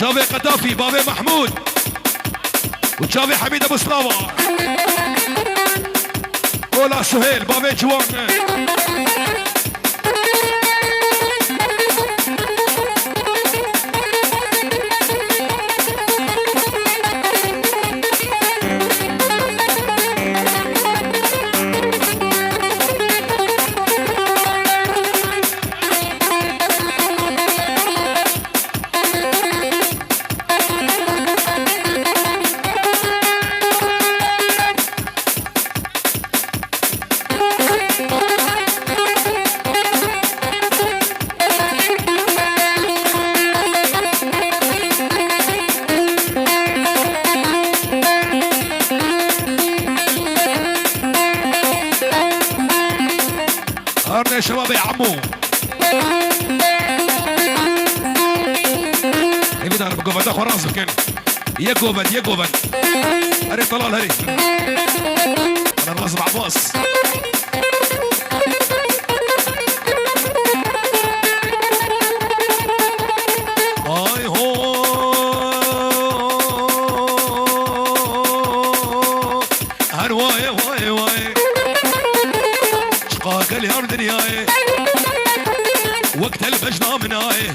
تشافي قدافي بابي محمود وتشافي حميد ابو سلاوة ولا سهيل بابي جوان يا شباب يا عمو يبي تعرف جوفن ده خراز كان يا جوفن يا جوفن هري طلال هري انا غصب عباس اي هو هرواي واي واي شقاق اليوم دنياي وقت البجنة مناي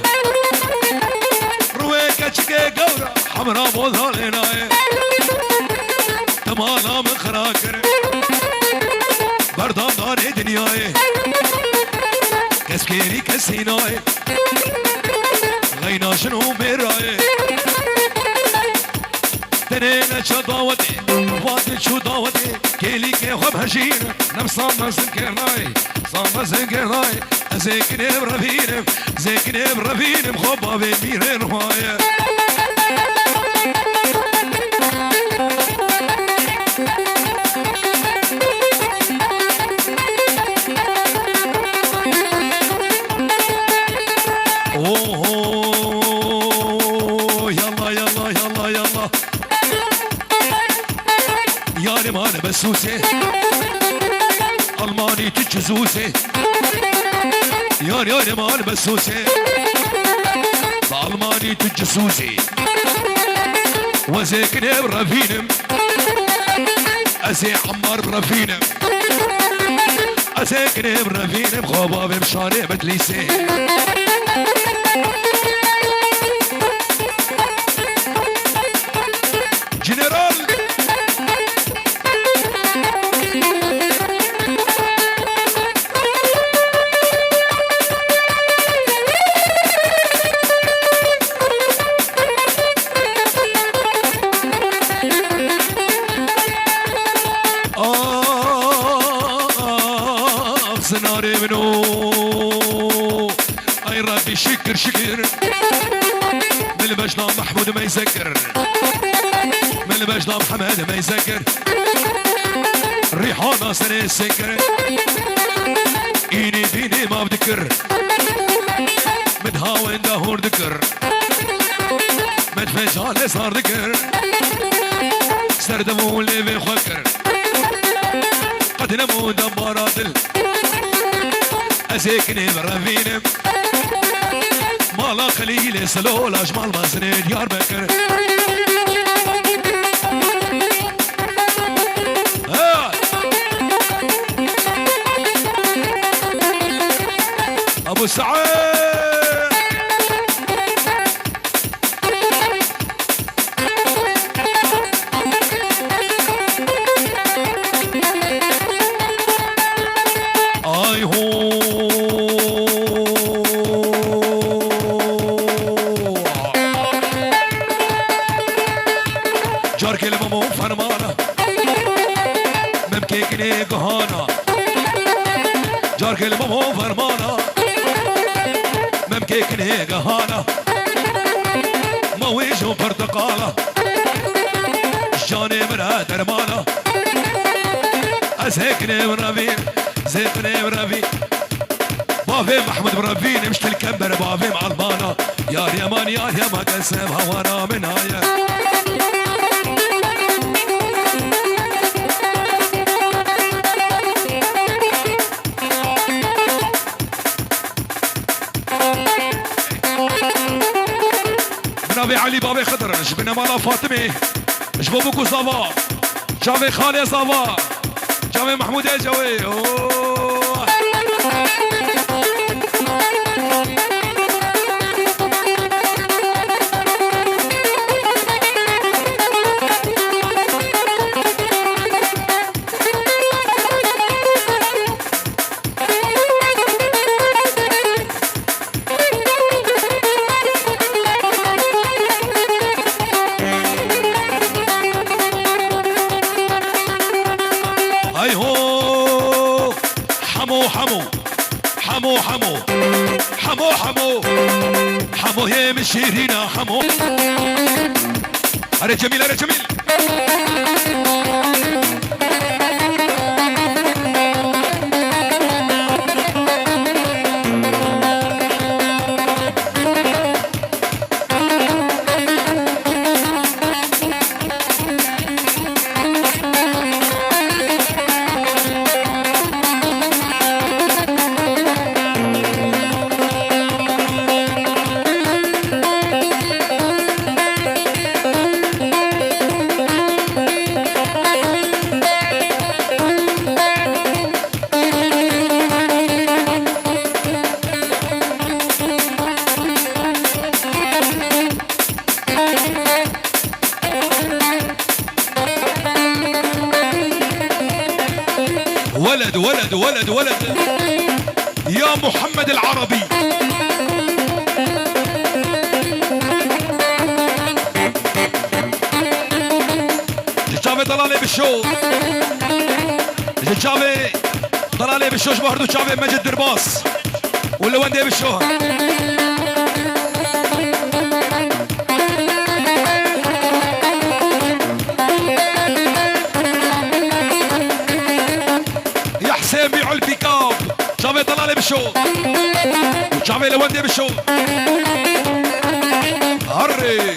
رويك اشقي قورة حمرا موظاليناي تمانا من خراكر بردان داري دنياي كسكيري كسيناي غينا شنو براي تنين شداوتي وادي شو داوتي كيلي كي خب هشين نفسا مزنكرناي صام مزنكرناي زيكني برفينم زيكني برفينم خبا بميرين هواية اوه يلا يلا يلا يلا يا رمان بسوسي الماني تجزوسي يا رمان بسوسي الماني تجسوسي وزيكني برفينم ازي عمار برفينم ازيكني برفينم خبابي مشاري بتليسي جنرال زناري منو اي ربي شكر شكر من البجنة محمود ما يذكر من البجنة محمد ما يذكر ريحانة سنة السكر ايني ديني ما بذكر من هاوين دهور ذكر من فجال صار ذكر سردمو اللي بيخكر قد نمو دمارات ازيكني برفينم مالا خليل سلول اجمال مصري ديار بكر ابو سعيد اي هو جار كلمة مو فرمانة ممكن قهانة جار كلمة مو فرمانة ممكن قهانة ما وجهه برتقالة جاني منها درمانة ازهكني من ربيع زيقني من ربيع بافي محمود بربيني مشت الكمبر بافي مع البانا يا اليمان يا اليمان قسم هوانا من هايا جابي علي بابي خضر جبنا مالا فاطمه جبو بوكو صافا جابي خالي صافا جابي محمود الجوي حمو حمو حمو حمو حمو هي من شيرينا حمو أري جميل أري جميل ولد ولد ولد ولد يا محمد العربي جابي طلالي بالشو جابي طلالي بالشو شبهردو جابي مجد درباس ولا وندي بالشو بيعوا البيكاب جافي طلالي بالشو وجافي لوندي بالشو هري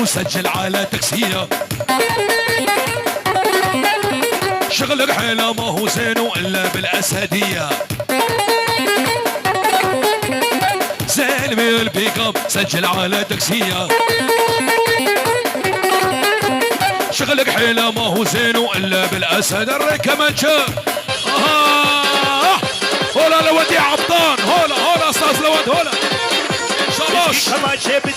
سجل على تكسية شغلك حيلة ما هو زين إلا بالأسدية زين بالبيك اب سجل على تكسية شغلك حيلة ما هو زين إلا بالأسد الركمنشة هولا لودي عبطان هولا أستاذ لود هولا شاباش شعبي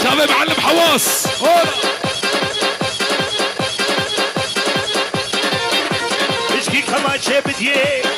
شباب معلم حواس هولا اشكي كمان شي بديه